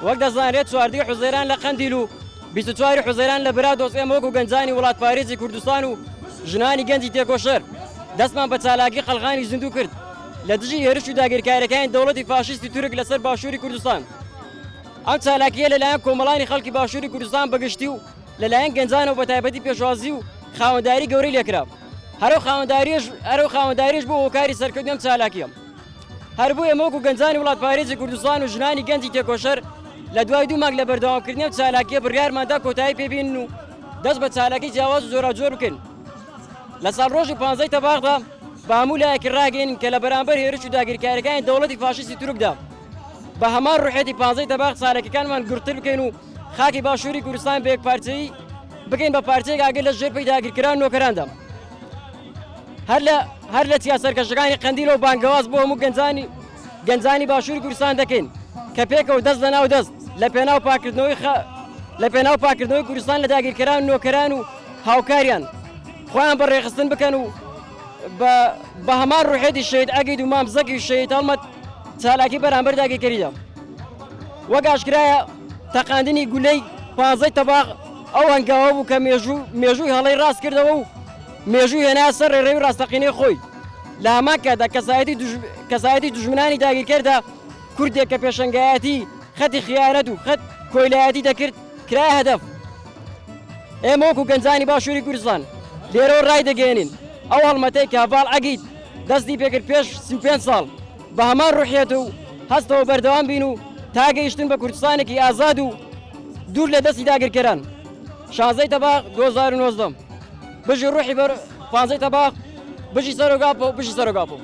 وەک دەزانرێت چواردەی حوزەیران لە قەندیل و 24 حوزەیران لە برادۆس ئێمە وەکو گەنجانی وڵات پارێزی کوردستان و ژنانی گەنجی تێکۆشەر دەستمان بە چالاکی خەڵغانی زیندوو کرد لە دژی هێرش و داگیرکاریەکانی دەوڵەتی فاشیستی تورک لەسەر باشووری کوردستان. ئەم چالاکیە لەلایەن کۆمەڵانی خەڵکی باشووری کوردستان بەگشتی و لەلایەن گەنجانەوە بە تایبەتی پێشوازی و خاوەنداری گەورەی لێکرا. هەرو خاوەنداریش بۆ هۆکاری سەرکردنی ئەم چالاکیە. هەر بۆ ئێمە وەکو گەنجانی وڵات پارێزی کوردستان و ژنانی گەنجی تێکۆشەر لە دوای 2 مانگ لە بەردەوامکردنی ئەم چالاکیە بڕیارماندا کۆتایی پێبینن و دەست بە چالاکی جیاواز و زۆراجۆر بکەن. لە ساڵ ڕۆژی 15 تەباغدا بە هەموو لایەکی ڕاگەین کە لە بەرامبەر هێرش و داگیرکاریەکانی دەوڵەتی فاشیستی تورکدا بە هەمان ڕوحێتی 15 تەباغ چالاکیەکانمان گورتتر بکەین و خاکی باشووری کوردستان بە یەکپارچەیی بکەین بە پارچەیەک ئاگەر لە ژێرپەی داگیرکران نۆکەراندا. هەر لە چیا سەرکەشەکانی قەندیل و بانگەواز بۆ هەموو گەنجانی باشووری کوردستان دەکەین کە پێکەوە دەست لە ناو دەست لە پێناو پاکردنەوەی کوردستان لە داگیرکەران و نۆکەران و هاوکاریان خۆیان بەڕێخستن بکەن و بە هەمان ڕوحێتی شەید ئەگەید و مامزەکی شەید هەڵمەت چالاکی بەرامبەر داگیرکەریدا. وەک ئاشکرایە تەقاندنی گولەی 15 تەباغ ئەو هەنگاوە بوو کە مێژووی هەڵەی ڕاست کردەوە و مێژووی هێنا سەر ڕێڕەوی ڕاستەقینەی خۆی. لە هەمان کاتدا کەسایەتی دوژمنانی داگیرکەردا کوردێک کە پێشەنگایەتی خەتی خیانەت و خەت کۆیلایەتی دەکرد کرای هەدەف. ئێمە وەکو گەنجانی باشووری کوردستان لێرەوە ڕای دەگەێنین ئەو هەڵمەتەی کە هەڤاڵ ئەگیت دەستی پێکرد پێش 35 ساڵ بە هەمان ڕوحێت و هەستەوە بەردەوام بین و تاگەیشتن بە کوردستانێکی ئازاد و دوور لە دەستی داگیرکەران. 16 تەباغ 2019 بژی ڕوحی 15 تەباغ بژی سەرۆگاپۆ